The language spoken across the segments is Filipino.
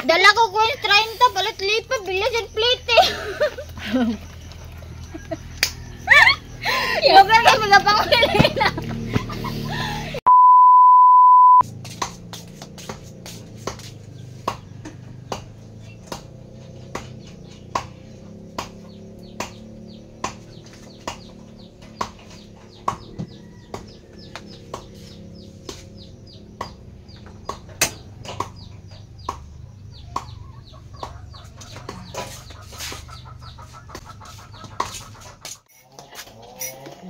Dala ko coins 30, balat lipa, bilas yung plate eh. Yung ka mga panguli na.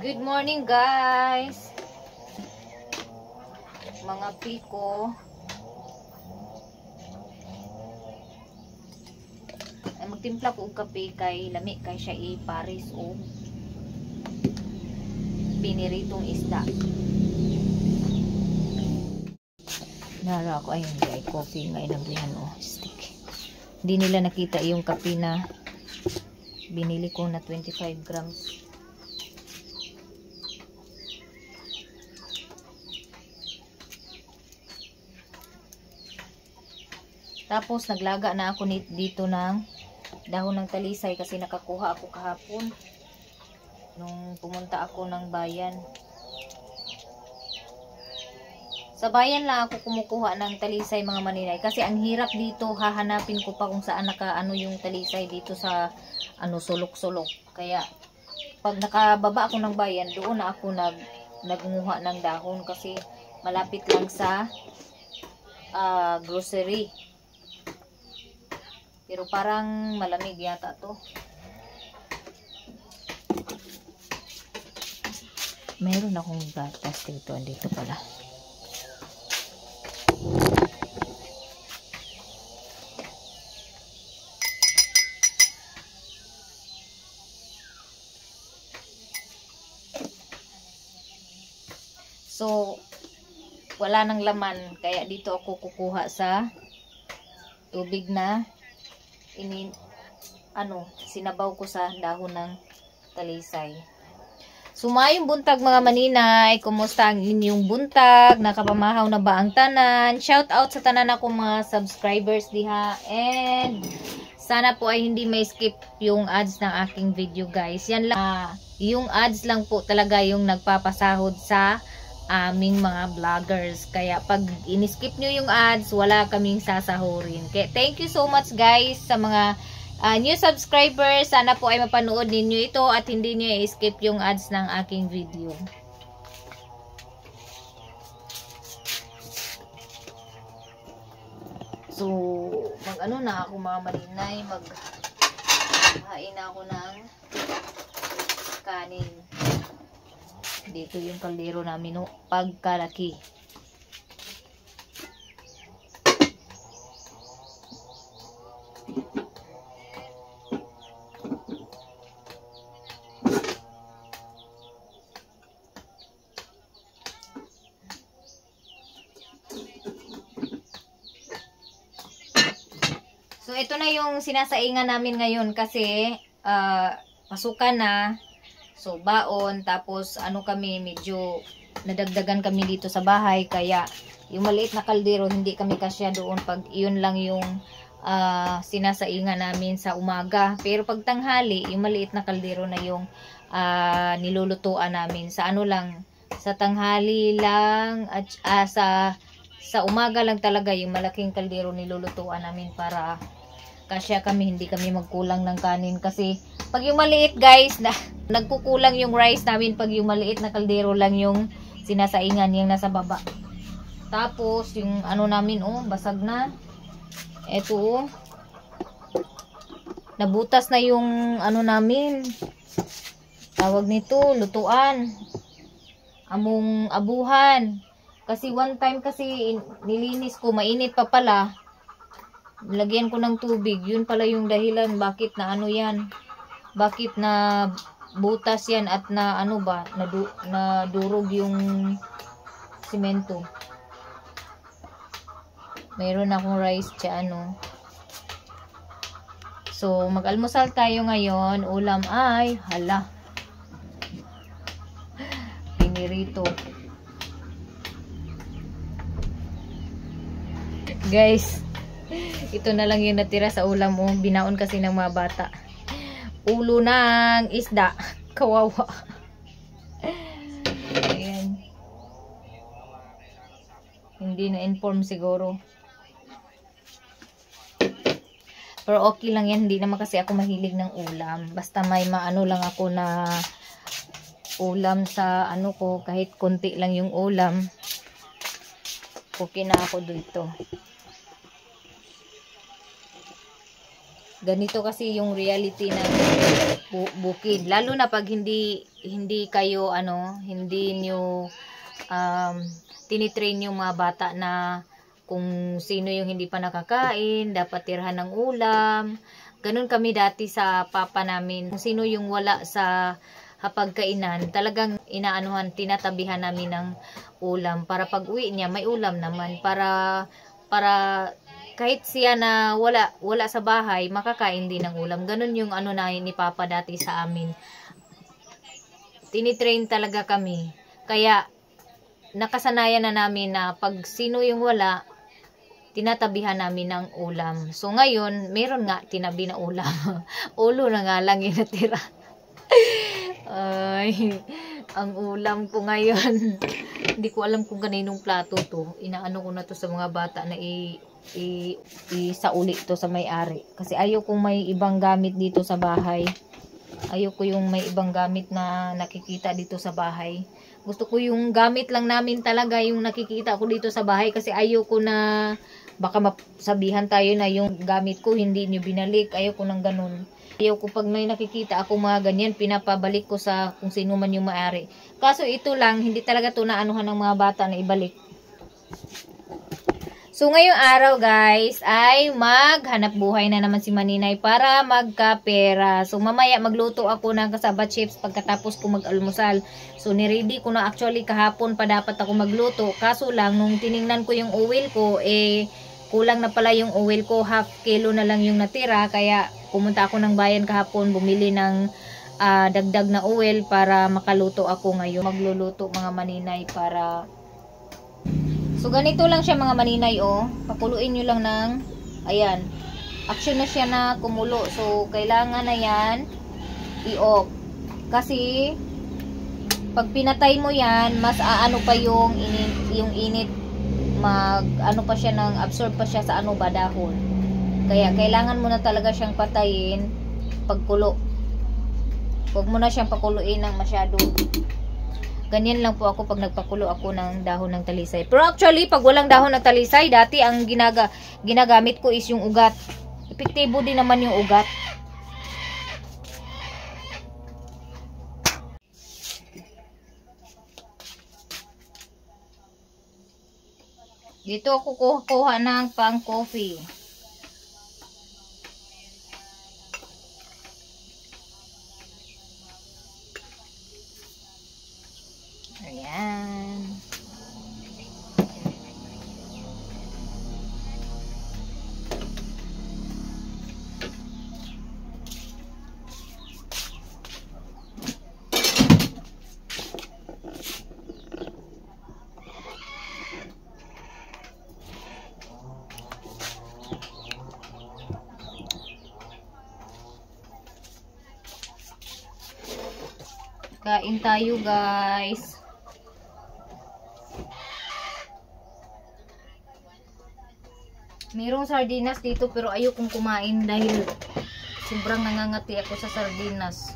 Good morning guys, mga piko. Ay magtimpla ko og kape kay lami kay siya i-paris o piniritong isda. Nara ko ayun guys, coffee nga inabrihan o stick. Hindi nila nakita yung kape na binili ko na 25 grams. Tapos naglaga na ako dito ng dahon ng talisay kasi nakakuha ako kahapon nung pumunta ako ng bayan. Sa bayan lang ako kumukuha ng talisay mga maninay kasi ang hirap dito, hahanapin ko pa kung saan nakaano yung talisay dito sa sulok-sulok. Kaya pag nakababa ako ng bayan, doon na ako nagnguha ng dahon kasi malapit lang sa grocery. Pero parang malamig yata to. Meron akong gatas dito. Andito pala. So, wala nang laman. Kaya dito ako kukuha sa tubig na sinabaw ko sa dahon ng talisay. Sumayong buntag mga maninay, kumusta ang inyong buntag? Nakapamahaw na ba ang tanan? Shout out sa tanan akong mga subscribers diha, and sana po ay hindi may skip yung ads ng aking video guys. Yan lang, yung ads lang po talaga yung nagpapasahod sa aming mga vloggers. Kaya pag in-skip nyo yung ads, wala kaming sasahurin. Kaya thank you so much guys sa mga new subscribers. Sana po ay mapanood ninyo ito at hindi nyo i-skip yung ads ng aking video. So, mag-ano na ako mga maninay, mag-hain na ako ng kanin. Dito yung kaldero namin, no? Pagkalaki. So, ito na yung sinasaingan namin ngayon kasi pasukan na. So, baon. Tapos, kami, medyo nadagdagan kami dito sa bahay. Kaya, yung maliit na kaldero, hindi kami kasya doon. Pag yun lang yung sinasaingan namin sa umaga. Pero pag tanghali, yung maliit na kaldero na yung nilulutuan namin. Sa sa tanghali lang, at sa umaga lang talaga yung malaking kaldero nilulutuan namin para kasya kami, hindi kami magkulang ng kanin. Kasi, pag yung maliit guys, nagkukulang yung rice namin pag yung maliit na kaldero lang yung sinasaingan, yung nasa baba. Tapos, yung namin, basag na. Eto, nabutas na yung namin. Tawag nito, lutuan. Among abuhan. Kasi one time kasi nilinis ko, mainit pa pala. Lagyan ko ng tubig. Yun pala yung dahilan bakit na yan. Bakit na butas yan at na nadurog yung simento. Mayroon akong rice dyan, So, mag-almusal tayo ngayon. Ulam ay, pinirito. Guys, Ito na lang yung natira sa ulam mo. Binaon kasi ng mga bata. Ulo ng isda. Kawawa. Ayan. Hindi na-inform siguro. Pero okay lang yan. Hindi naman kasi ako mahilig ng ulam. Basta may maano lang ako na ulam sa ano ko. Kahit konti lang yung ulam. Okay na ako dito. Ganito kasi yung reality ng bukid. Lalo na pag hindi kayo hindi niyo tinitrain yung mga bata na kung sino yung hindi pa nakakain, dapat tirhan ng ulam. Ganun kami dati sa papa namin. Kung sino yung wala sa hapagkainan, talagang tinatabihan namin ng ulam para pag uwi niya may ulam naman para kahit siya na wala sa bahay, makakain din ng ulam. Ganun yung na ni Papa dati sa amin. Tinitrain talaga kami. Kaya nakasanayan na namin na pag sino yung wala, tinatabihan namin ng ulam. So ngayon, meron nga tinabi na ulam. Ulo na nga lang yung natira. Ay, ang ulam ko ngayon. Hindi ko alam kung kaninong plato to. Inaano ko na to sa mga bata na isauli to sa may-ari. Kasi ayaw kong may ibang gamit dito sa bahay. Ayaw ko yung may ibang gamit na nakikita dito sa bahay. Gusto ko yung gamit lang namin talaga yung nakikita ko dito sa bahay. Kasi ayaw ko na baka masabihan tayo na yung gamit ko hindi nyo binalik. Ayaw ko ng ganun. Ayaw ko pag may nakikita ako mga ganyan, pinapabalik ko sa kung sino man yung may-ari. Kaso ito lang, hindi talaga to naanuhan ng mga bata na ibalik. So ngayong araw guys, ay maghanap buhay na naman si Maninay para magkapera. So mamaya magluto ako ng kasaba chips pagkatapos ko mag-almusal. So niready ko na actually kahapon pa dapat ako magluto. Kaso lang, nung tiningnan ko yung oil ko, kulang na pala yung oil ko, half kilo na lang yung natira. Kaya pumunta ako ng bayan kahapon, bumili ng dagdag na oil para makaluto ako ngayon. Magluluto mga Maninay para... So ganito lang siya mga Maninay Pakuluin nyo lang ng... Ayan. Action na siya na kumulo. So kailangan na yan i-off. Kasi pag pinatay mo yan, mas aano pa yung init ano pa siya ng absorb pa siya sa badahon. Kaya kailangan mo na talaga siyang patayin pagkulo. Huwag mo na siyang pakuluin ng masyado. Ganyan lang po ako pag nagpakulo ako ng dahon ng talisay. Pero actually, pag walang dahon ng talisay, dati ang ginagamit ko is yung ugat. Epektibo din naman yung ugat. Dito ako kukuha ng pang coffee. Ayan. Kain tayo guys. Mayroong sardinas dito pero ayokong kumain dahil sobrang nangangati ako sa sardinas.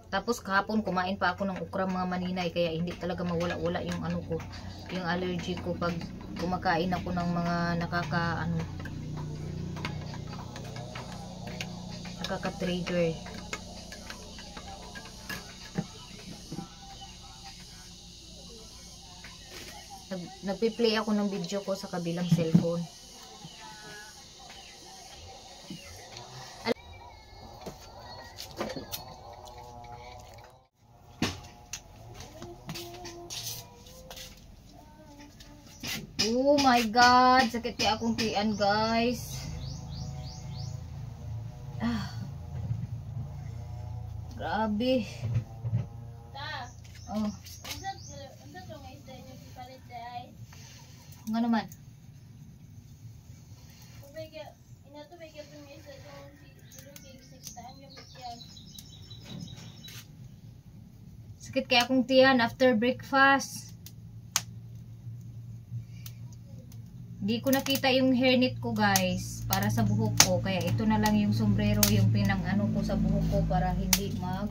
Tapos kahapon kumain pa ako ng ukra mga Maninay, kaya hindi talaga mawala-wala yung yung allergy ko pag kumakain ako ng mga nakaka-trigger. Nagpi-play ako ng video ko sa kabilang cellphone. Oh my God, sakit kaya akong tiyan guys. Grabe. Grabe. Oh. Nga naman. Sakit kaya akong tiyan after breakfast. Di ko nakita yung hairnet ko guys para sa buhok ko. Kaya ito na lang yung sombrero yung pinang ano ko sa buhok ko para hindi mag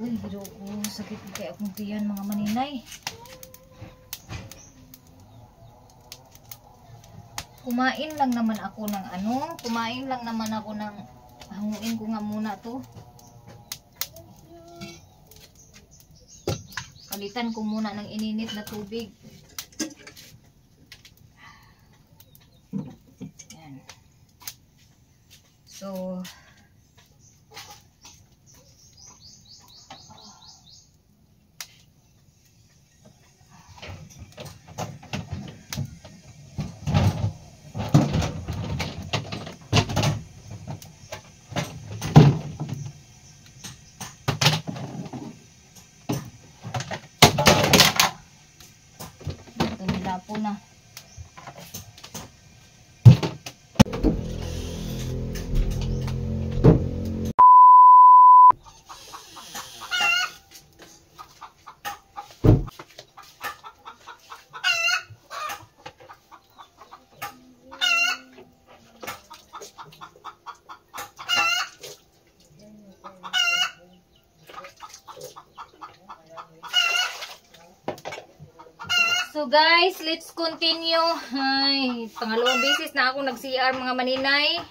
uy, hiro ko. Sakit kaya akong tiyan mga maninay. Kumain lang naman ako ng ano. Kumain lang naman ako ng hanguin ko nga muna to. Palitan ko muna ng ininit na tubig. Yan. So, po na. So guys, let's continue. Ay, pangalawang beses na ako nag-CR mga maninay.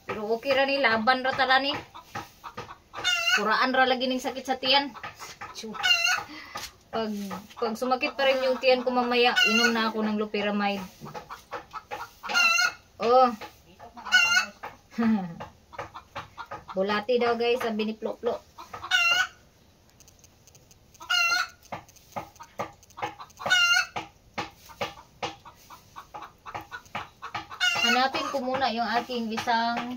Pero okay ra ni, laban ra tala ni. Kuraan ra lagi ning sakit sa tiyan. Pag sumakit pa rin yung tiyan ko mamaya, inom na ako ng loperamide. Oh. Bulati daw guys, sabi ni Ploplo. Hanapin ko muna yung aking isang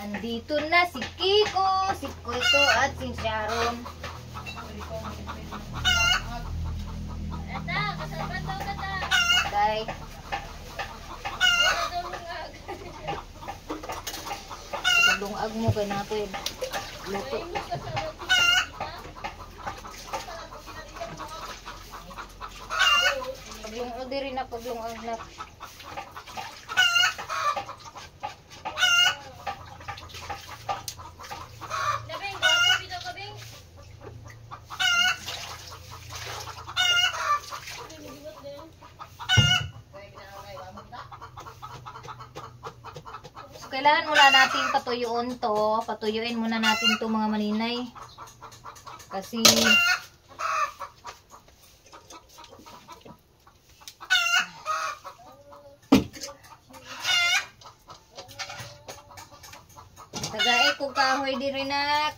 andito na si Kiko, si Koito at si Sharon. Okay. Lungag mo kay nato yung luto. Paglungag din rin na paglungag na. Kailangan muna natin patuyuin to. Patuyuin muna natin to mga maninay. Kasi tagay ko kahoy di rin nak.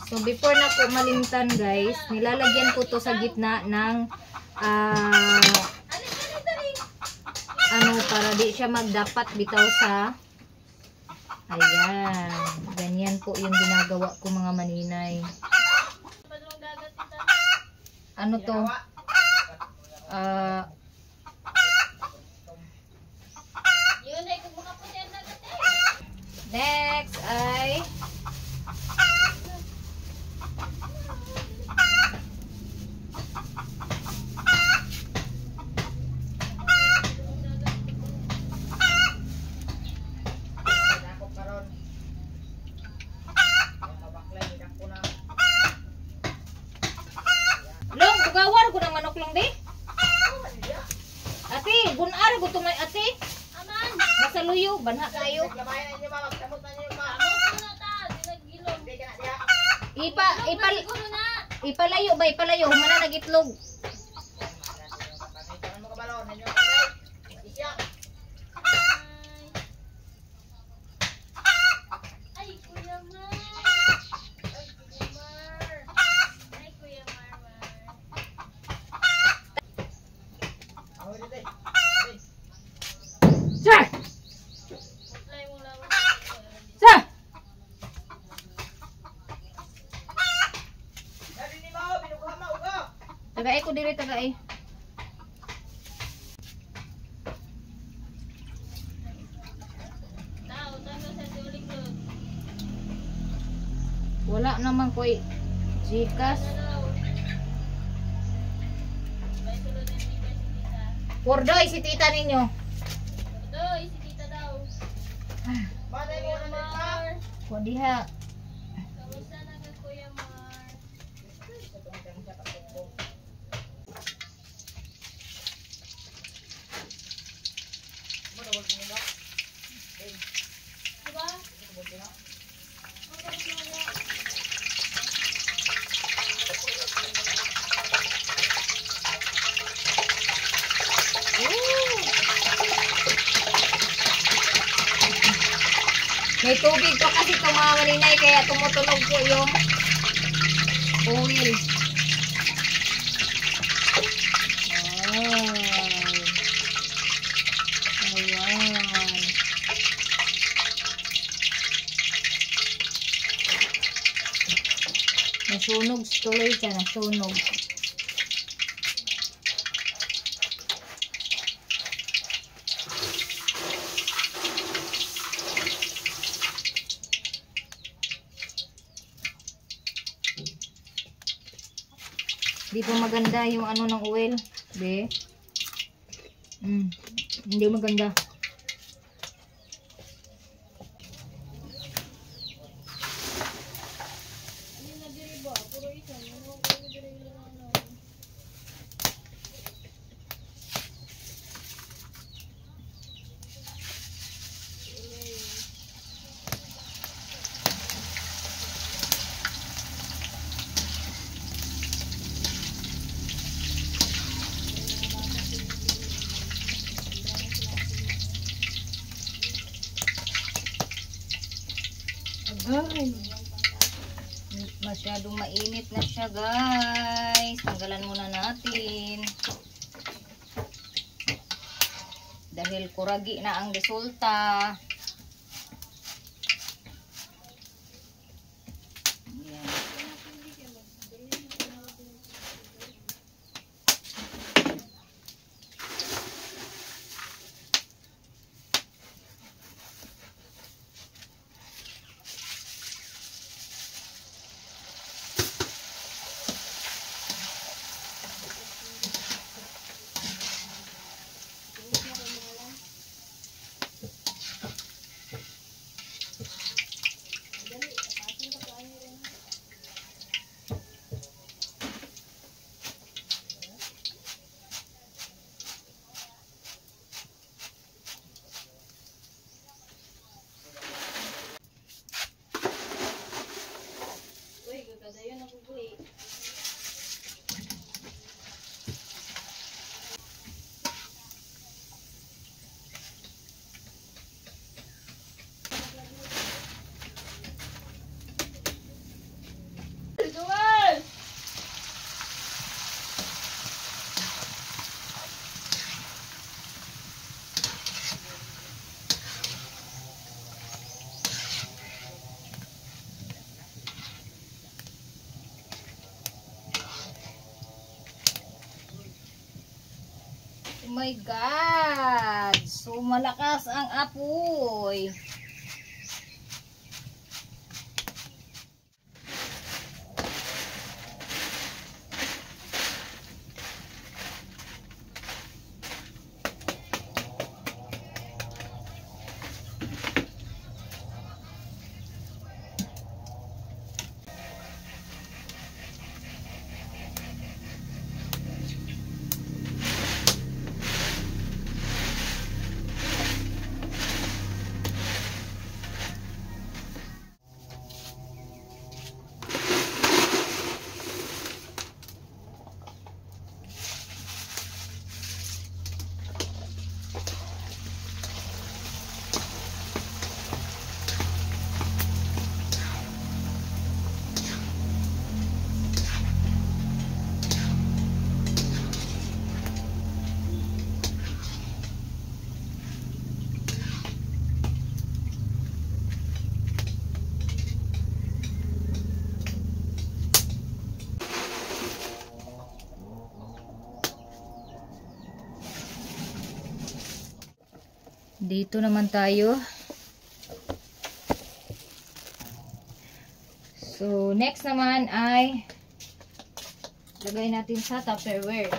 So before na ko malimtan guys, nilalagyan ko to sa gitna ng ano para di siya magdapat bitaw sa ayan. Ganyan po yung ginagawa ko mga maninay. Ano to? Next ay Pasok lang di. Ate, gunar ko tumay ate. Aman. Nasa luyo, banha kayo. Labayan ninyo ma, magsamot na ninyo ma. Amo na ta, dinagilom. Hindi ka na diya. Ipalayo ba, ipalayo. Humana nagitlog. Pamitan mo kabalo, ninyo kanday. Isya. Ay, Kuya Mar. Ay, Kuya Mar. Ay, Kuya Mar. Ako dito eh. Sir! Apply mo lang. Sir! Dali ni mo, binukuha mo ugo. Tagay ko diri, tagay. Tao, tayo sa tulig doon. Wala naman ko Gcash. Dalaw. May sulod na hindi si tita. Pordoy, si tita ninyo. Doy, si tita daw. Manay mo Kuya na nito. Mar. O diha. Kamusta na ka, Kuya Mar? Diba? May tubig to kasi itong mga maninay kaya tumutunog po yung oil. Ayan. Nasunog tuloy siya, nasunog. Di pa maganda yung ano ng oil, be. Hindi maganda. Ano na diri ba? Puro isa. Ano ko diri lang ano. Ay. Masyadong mainit na siya, guys. Tanggalan muna natin. Dahil kuragi na ang resulta. Ayan. Uy, gagadayon ako guli. Duwal! Oh my God! So malakas ang apoy. Dito naman tayo. So, next naman ay lagay natin sa Tupperware.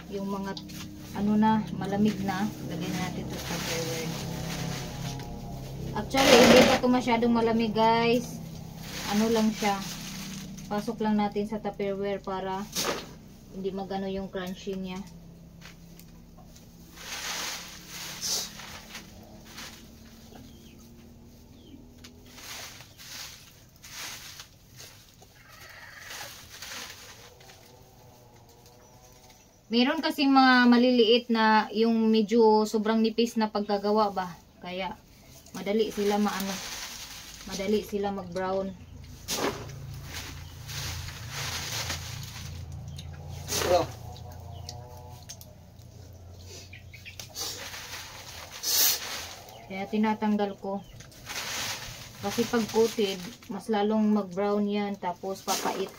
Yung mga ano na, malamig na, lagay natin sa Tupperware. Actually, hindi pa ito masyadong malamig, guys. Ano lang siya. Pasok lang natin sa Tupperware para hindi magano yung crunchy niya. Meron kasing mga maliliit na yung medyo sobrang nipis na pagkagawa ba. Kaya madali sila madali sila mag-brown. Kaya tinatanggal ko. Kasi pag coated, mas lalong mag-brown yan tapos papait.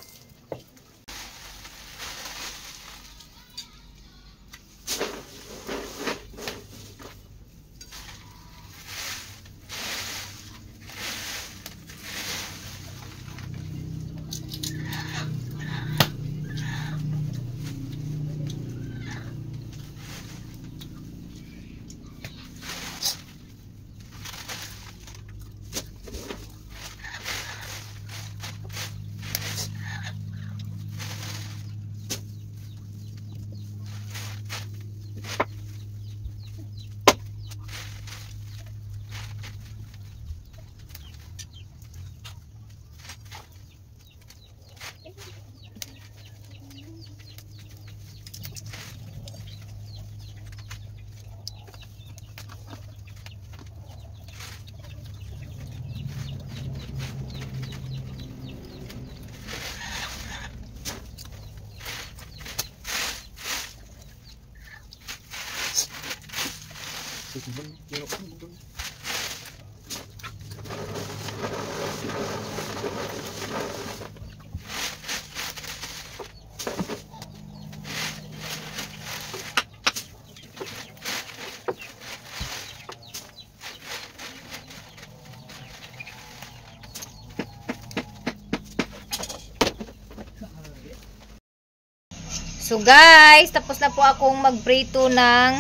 So guys, tapos na po akong magprito ng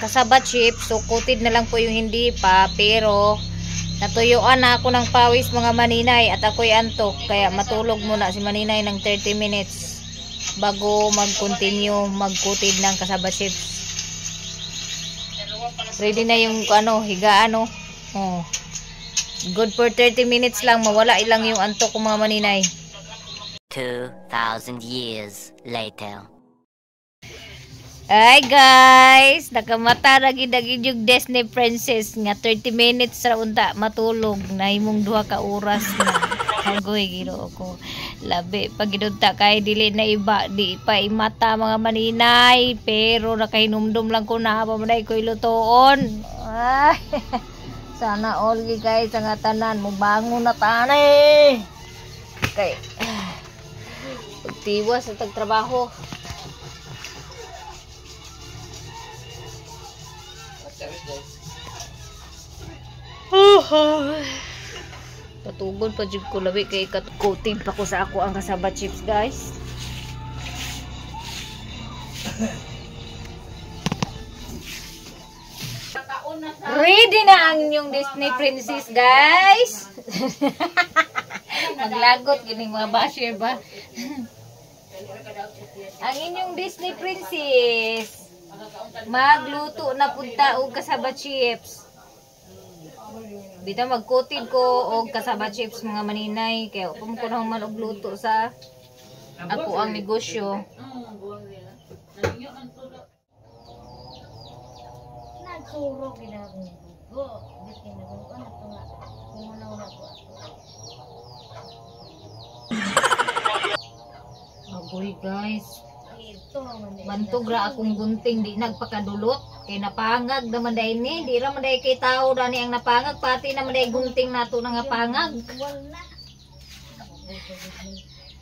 cassava chips. So coated na lang po yung hindi pa, pero natuyuan na ako ng pawis mga maninay at ako'y antok. Kaya matulog muna si maninay ng 30 minutes bago mag-continue mag-coated ng cassava chips. Ready na yung higaan. Oh. Good for 30 minutes lang, mawala ilang yung antok ko mga maninay. 2,000 years later. Ay guys, nakamata na gidagid yung Disney princess nga 30 minutes ra unta matulog na imong 2 ka oras na. Hagoy Ginoo ko. Labi pag gidunta kay dili na iba, di pa imata mga maninay, pero nakahinumdum lang ko na pamanay ko ilutoon. Ay. Sana all guys ang tanan mo bangon na tanay. Okay. Pagtiwas sa tagtrabaho. Patugon pa jud ko labi kay coated pa ko sa ako ang cassava chips guys. Ready na ang inyong Disney princess guys. Maglagot gining mga basher ba. Ang inyong Disney princess magluto na punta og cassava chips. Bita mag-coated ko og cassava chips mga maninay kaya kung ko na man og luto sa ako ang negosyo. Nagsuro ginagong dugo. Bikin na dugo na ito nga. Kumunaw na po ako. Agoy guys. Ito man. Bantog ra akong gunting di nagpakadulot kay napangag naman dai ni di ra man dai kay tao dani ang napangag pati naman dai gunting nato nga pangag. Wala.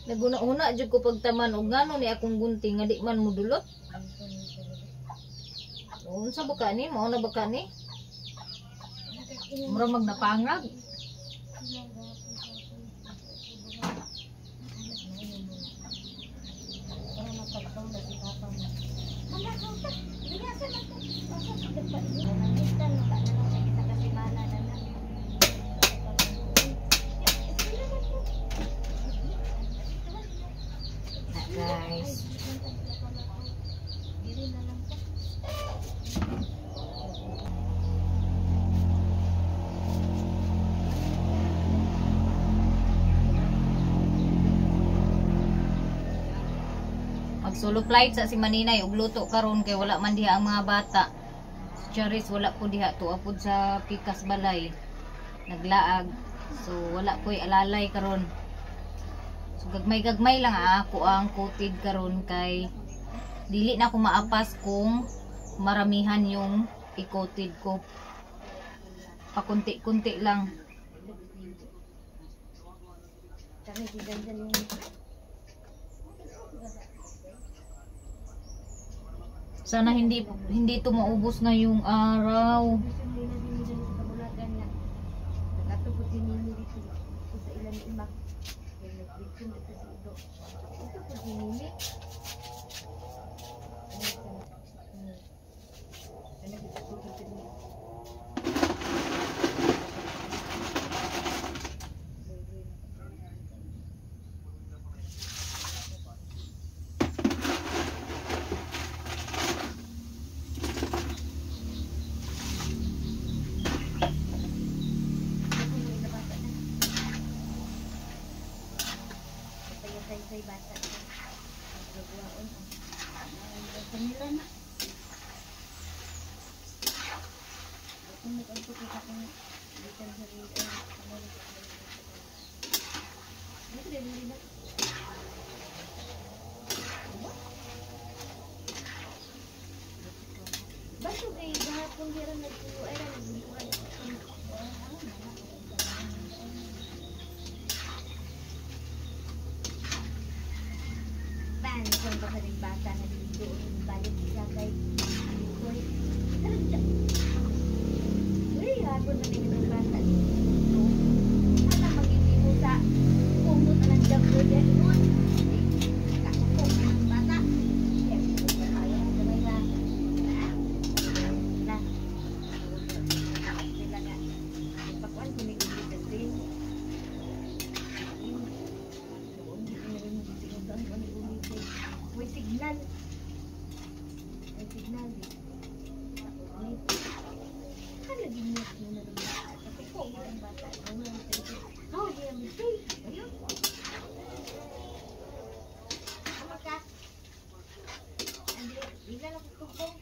Naguna-una jud ko pagtaman og ngano ni akong gunting nga di man modulot. Unsa ba ka ni? Mao na ba ka ni? Mura magnapangag. Guys. Magsolo flight sa si Maninay ug luto karon kay wala man diha ang mga bata. Si Charis wala po diha tuwa pud sa pikas balay. Naglaag. So wala ko'y alalay karon. So gagmay-gagmay lang ako ang coated karon kay dili na ako maapas kung maramihan yung i-coated ko. Pakunti-kunti lang. Sana hindi to maubos ngayong araw. Baso kay gahapon dira nagtuo ay ra nagbuwan. Ban kung baka rin bata na dito balik siya kay Koy. Uy, hapon na din ang bata dito. Ano magiging sa kumot ang jablo diyan nun. Kakupok ang bata. Ayaw sabay na. Nah, sila nga. Pagkuhan ko may ulit kasi. May signal. May signal. Kan lagi niya muna rin bata. Kasi ko, ang bata. Oh, dia mesti. Ayun. Ama ka? Andi, bila lang kutubong.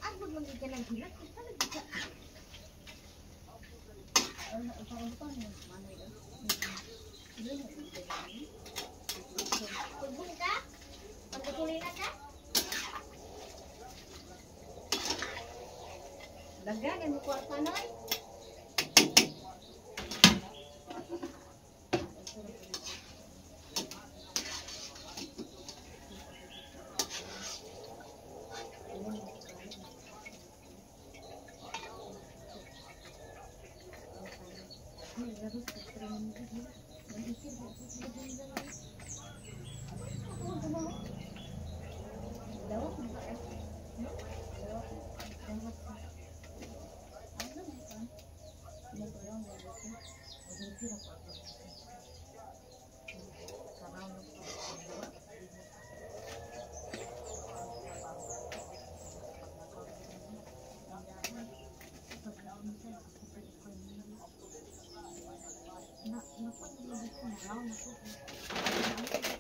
Agod man ka ng hilat. Talaga ka. Kutubong ka? Pagkatuloy na ka? Lagagan mo kwarta noy.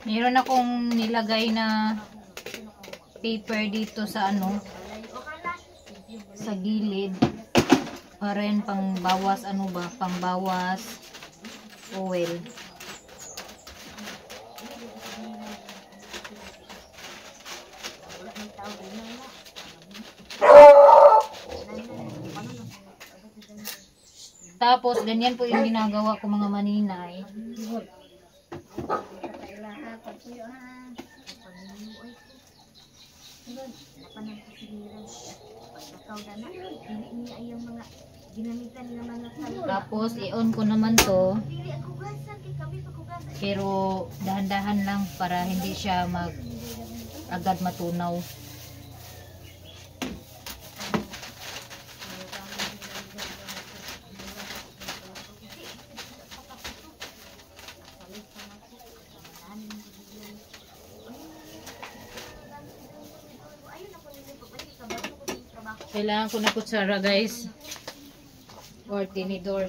Meron akong nilagay na paper dito sa ano, sa gilid. Para rin pang bawas ano ba, pang bawas oil. Tapos ganyan po yung ginagawa ko mga maninay. pagpuyo ha. Pagpuyo ko. Ngayon, napanang kasiliran. Pagkakaw na na, hindi niya yung mga ginamitan ng mga salita. Tapos i-on ko naman to. Dili ako hugasan, kay kami paghugasan. Pero dahan-dahan lang para hindi siya agad matunaw. Kailangan ko na kutsara guys. Or tinidor.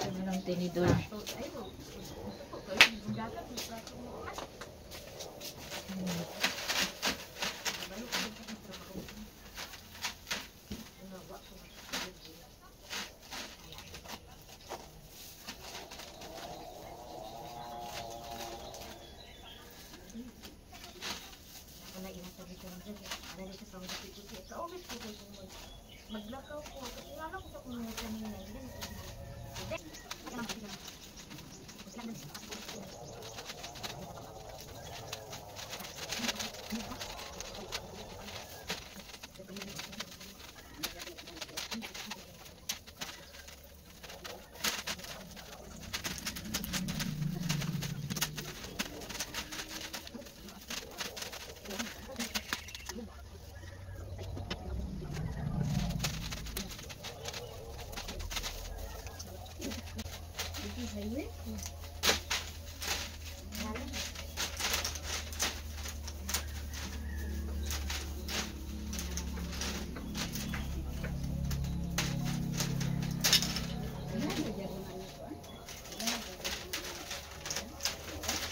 Ano lang tinidor. Maglakaw ko. Kasi wala ko sa kumuha kanina.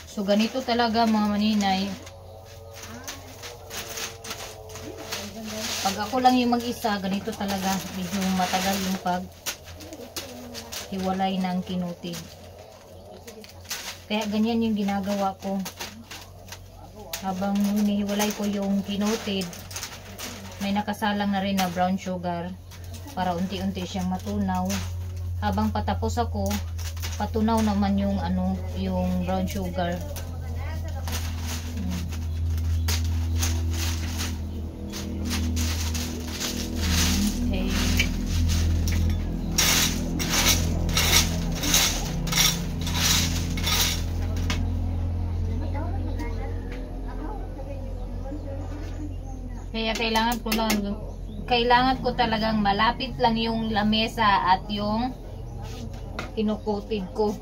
So ganito talaga mga maninay. Pag ako lang yung mag-isa, ganito talaga. Medyo matagal yung hiwalay ng kinutid. Kaya ganyan yung ginagawa ko. Habang hinihiwalay ko yung kinutid, may nakasalang na rin na brown sugar para unti-unti siyang matunaw. Habang patapos ako, patunaw naman yung yung brown sugar. Okay. Kaya kailangan ko talagang malapit lang yung lamesa at yung kinukutid ko.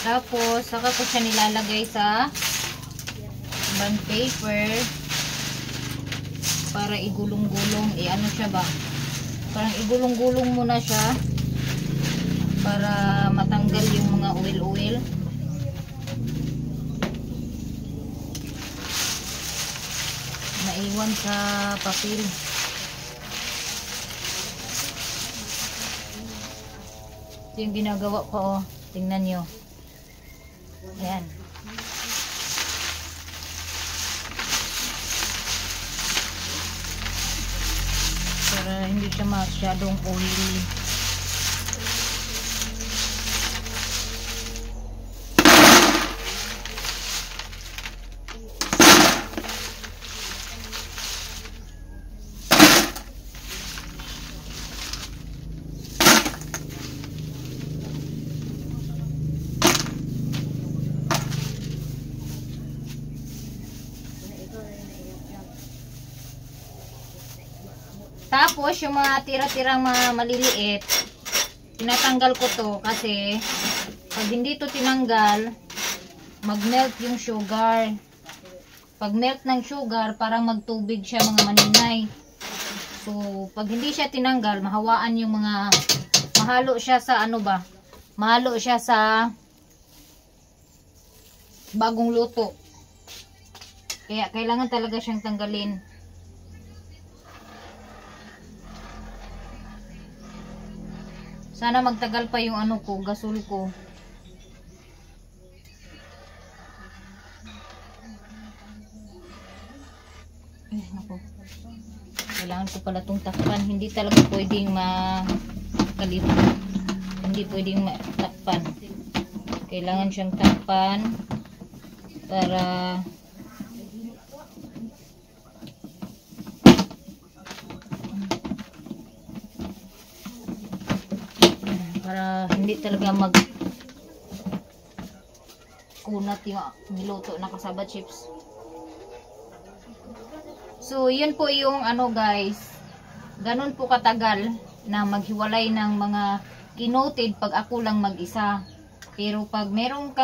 Tapos, saka ko siya nilalagay sa bond paper para igulong-gulong. Ano siya ba? Parang igulong-gulong muna siya para matanggal yung mga oil-oil. Naiwan sa papel. Ito yung ginagawa ko, oh. Tingnan nyo. Ayan. Para hindi siya masyadong oily. Tapos, yung mga tira-tirang mga maliliit, tinatanggal ko to kasi pag hindi to tinanggal, mag-melt yung sugar. Pag melt ng sugar, parang magtubig siya mga maninay. So, pag hindi siya tinanggal, mahawaan yung mga, mahalo siya sa mahalo siya sa bagong luto. Kaya, kailangan talaga siyang tanggalin. Sana magtagal pa yung ano ko, gasol ko. Ay, naku. Kailangan ko pala itong takpan. Hindi talaga pwedeng makalipot. Hindi pwedeng matakpan. Kailangan siyang takpan para hindi talaga kunat yung niluto na kasaba chips. So, yun po yung ano guys, ganun po katagal na maghiwalay ng mga kinoted pag ako lang mag-isa. Pero pag mayroon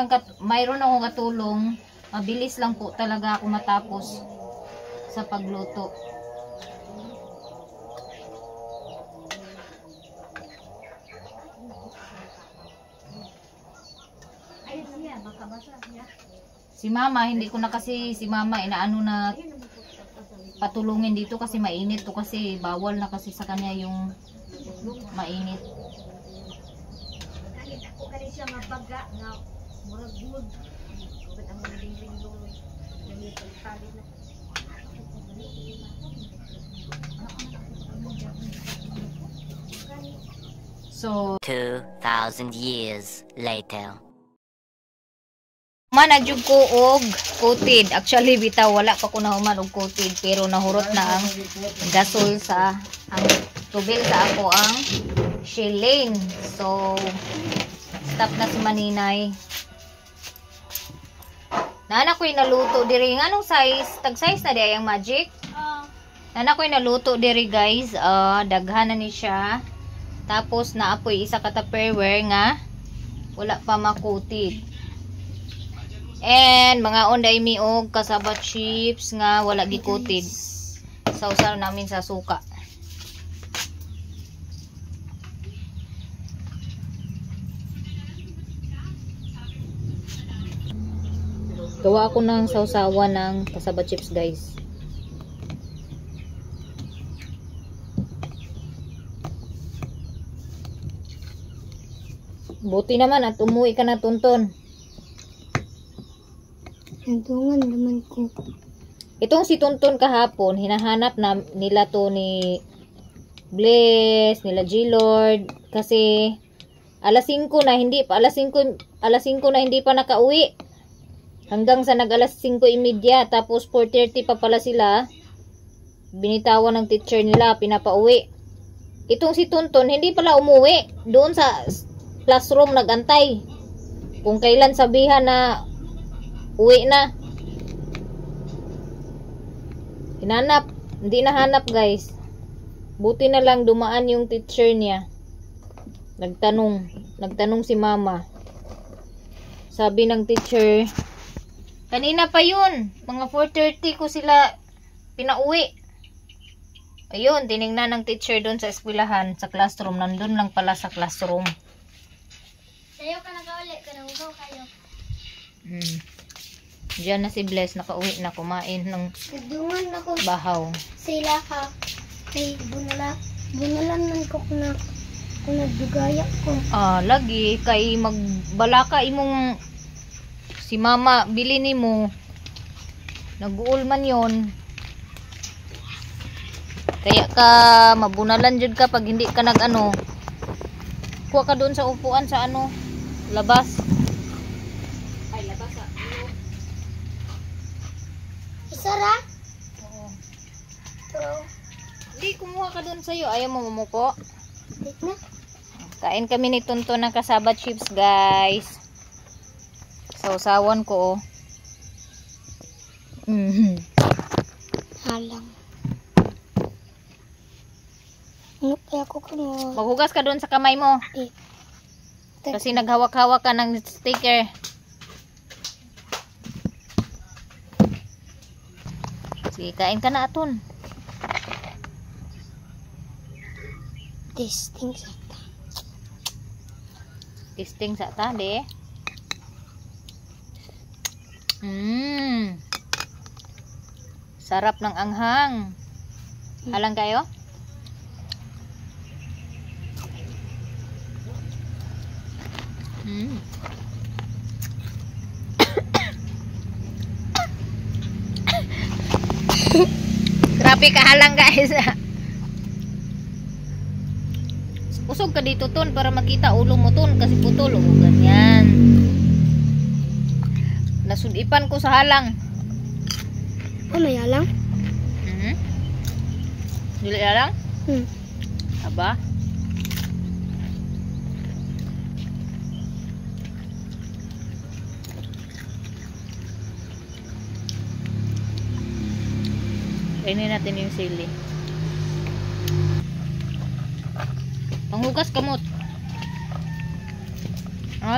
akong katulong, mabilis lang po talaga ako matapos sa pagluto. Si mama, hindi ko na kasi si mama inaano na patulungin dito kasi mainit to, kasi bawal na kasi sa kanya yung mainit. Ako kani siya mabaga nga murag good. But ang dingding luloy. Dili pagtali na. So, 2,000 years later. manadjug ko og coated. Actually bitaw wala pa ko nahuman og coated, pero nahurot na ang gasol sa ang tubil sa ako ang shilling. So stop na si Maninay. Nana ko'y naluto diri. Anong size? Tag size na di ang magic? Nana ko'y naluto diri guys. Daghan na ni siya. Tapos naapoy isa ka tupperware nga wala pa ma-coated. And mga onday mi og kasaba chips nga wala gi-coated. Sausaw namin sa suka. Gawa ako ng sausawan ng kasaba chips guys. Buti naman at umuwi ka na Tonton. Andungan naman ko. Itong si Tonton kahapon, hinahanap na nila to ni Bless, nila G-Lord, kasi alas 5 na hindi pa nakauwi. Hanggang sa alas 5:30, tapos 4:30 pa pala sila. Binitawan ng teacher nila, pinapauwi. Itong si Tonton hindi pala umuwi. Doon sa classroom nagantay. Kung kailan sabihan na uwi na. Hinanap. Hindi nahanap guys. Buti na lang dumaan yung teacher niya. Nagtanong si mama. Sabi ng teacher, kanina pa yun. Mga 4:30 ko sila pinauwi. Ayun, tinignan ng teacher doon sa eskwelahan, sa classroom. Nandun lang pala sa classroom. Sayo ka nakauli, kanahugaw kayo. Diyan na si Bless, nakauwi na, kumain ng Nagdungan ako bahaw. sila ka. Kay bunalan man ko kung nagdugaya ko. Lagi kay magbalaka imong si mama bili nimo. Nag-uul man yon. Kaya ka mabunalan jud ka pag hindi ka nag-ano. Kuha ka doon sa upuan sa labas. Ay, labas sa Isara? Oo. Oo. Hindi, kumuha ka doon sa'yo. Ayaw mo mamuko. Tit na. Kain kami ni Tonton ng kasaba chips, guys. Sausawan ko, Halang. Ano kaya ko kamo? Maghugas ka doon sa kamay mo. Kasi naghawak-hawak ka ng sticker. Sige, kain ka na aton. Testing sa ta. Testing sa tali. Sarap ng anghang. Halang kayo? Mm. Grabe kahalang guys. Usog ka dito ton para makita ulo mo ton kasi putol o ganyan. Nasudipan ko sa halang. May halang? Dili halang? Aba. Kainin natin yung sili. Panghugas kamot.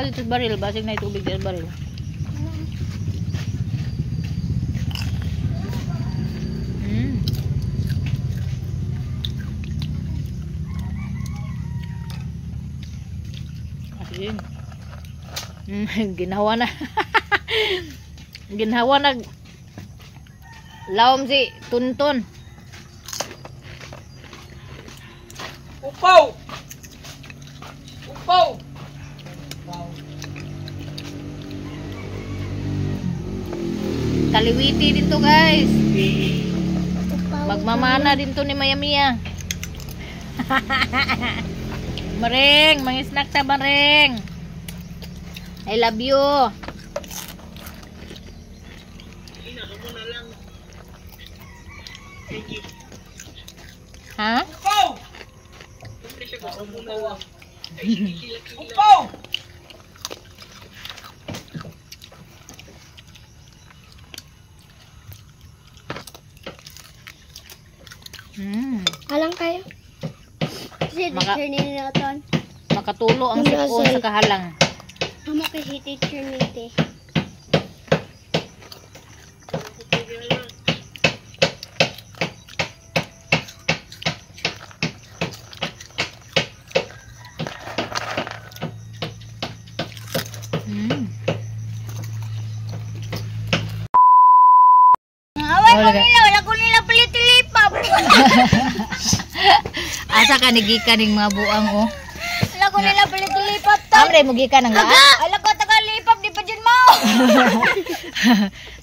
Dito sa baril. Basig na itubig dito sa baril. Asin. Ginawa na. Ginawa na. Lawom si Tunton. Upaw! Upaw! Kaliwiti din to guys. Magmamana din to ni Maya Mia. Maring, mga-snack ta Maring. I love you. Ha? Upaw! Upaw! Halang kayo. Kasi Maka- teacher ni natin. Makatulo ang sipon sa kahalang. Amo kasi teacher ni te. Wala ko nila pilit-lipap. Asa ka nigikan ning mga buang oh. Wala ko nila pilit-lipap. Amre mo gikan ang gaa. Ala ko taga-lipap di pa dyan mo.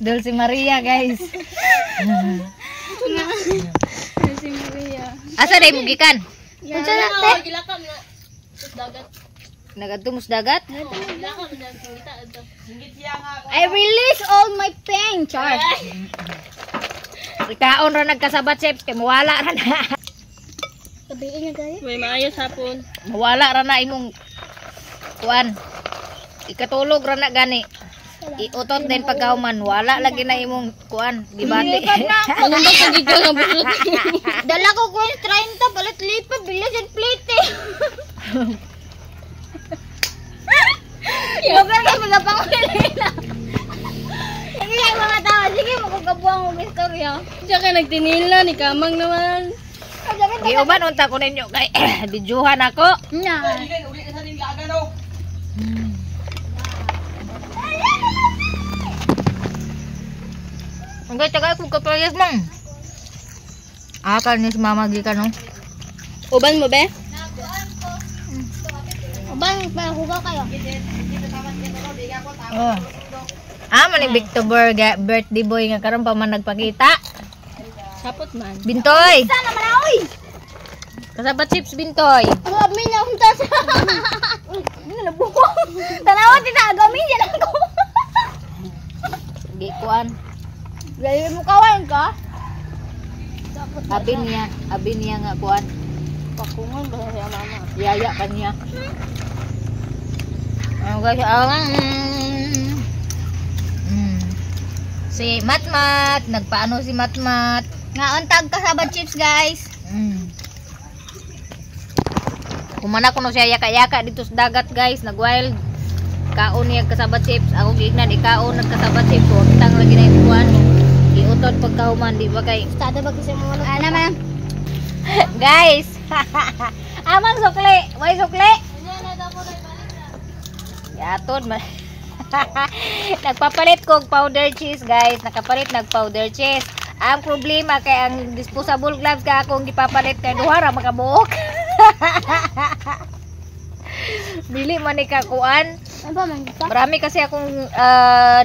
Dol si Maria guys. Si Maria. Asa day mo gikan? Unsa na te? Gilakam na dagat. Nagadto mus dagat? Gilakam na kita ato. Hingit siya nga ako. I release all my pain, Char. Ikaon ra nagkasabat chef kay mawala ra na. Sabihin niya guys. May maayos hapon. Mawala ra na imong kuan. Ikatulog ra na gani. Iutot din pagkahuman, wala lagi na imong kuan, gibati. Ano ba sa gigil nga bulot? Dala ko ko 30 balit lipap bilis and plate. Yogar ka mga pangulila. Sige lang mga tao, sige magkakabuang mo istorya. Diyan ka nagtinila ni Kamang naman. Giuban unta ko ninyo kay bidyuhan ako. Na. Uli ka sa ninglagan oh. Ang tagay ko kapayas mong. Akal ni si mama gikan no. Uban mo be? Bang, hugaw kayo. Oh. Maning Victor birthday boy nga karon pa man nagpakita. Sapot man. Bintoy. Sana man oy. Kasabat chips Bintoy. Agamin niya unta sa. Nabuwang. Tanawa tita agamin niya ako. Di kuan. Gaya mo kawan ka? Abi niya nga kuan. Pakungon ba sa mama? Yaya pa niya. Guys, si Matmat, nagpaano si Matmat. Nga untag kasabad chips guys. Kumana ko no siya yaka-yaka dito sa dagat guys, nag-wild. Kaon niya kasabat chips, ako gignan ikaon nagkasabat chips, huwag tang lagi na ipuan. Iutot pagkahuman, di ba kay? Tada ba kasi mga ano man? Guys, amang sukli, way sukli. Yatod man. Nagpapalit ko og powder cheese guys, nakapalit nag-powder cheese. Ang problema kay ang disposable gloves ka akong gipapalit kay duha ra makabuok. Dili man ni kakuan. Ano ba man dito? Marami kasi akong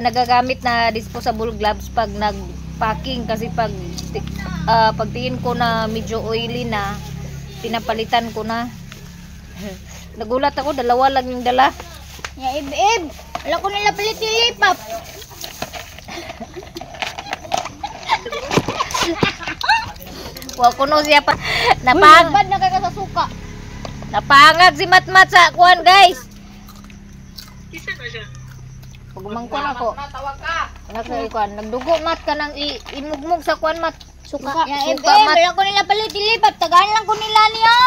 nagagamit na disposable gloves pag nag-packing kasi pagtingin ko na medyo oily na, pinapalitan ko na. Nagulat ako, dalawa lang yung dala. Ya, ib. Wala ko nila palit ilipap. Wa kuno siya pa. Bad na kaya sa suka. Napangag si Matmat sa kuan, guys. Pagumang ko na ko. Tawag ka. Kuan, nagdugo mat ka nang imugmug sa kuan mat. Suka. Ya, ib. Suka, mat. Wala ko nila palit ilipap. Tagaan lang ko nila niya.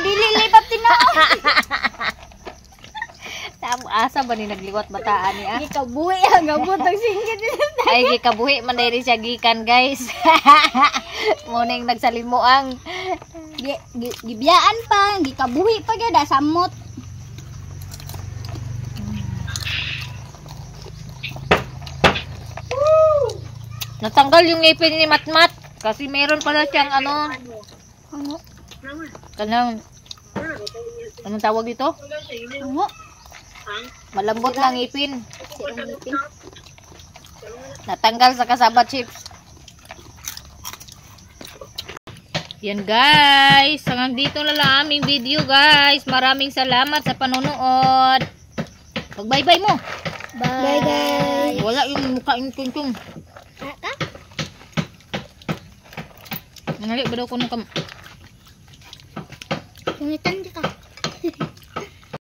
Dili lipap tinaw. Asa ba ni nagliwat bataan ni ah? Gikabuhi ang gabot ang singkit. Ay gikabuhi man diri siya gikan, guys. Muning nagsalimuang. Gibiyaan pa, gikabuhi pa gyud samot. Natanggal yung ngipin ni Matmat kasi meron pala siyang ano. Ano? Kanang anong tawag dito? Ano? Malambot na ngipin. Natanggal sa kasaba chips. Yan guys, hanggang dito na lang aming video guys. Maraming salamat sa panonood. Mag-bye-bye mo. Bye guys. Wala yung mukha yung chung-chung. Ngali ba daw ko nung Sungitan ka.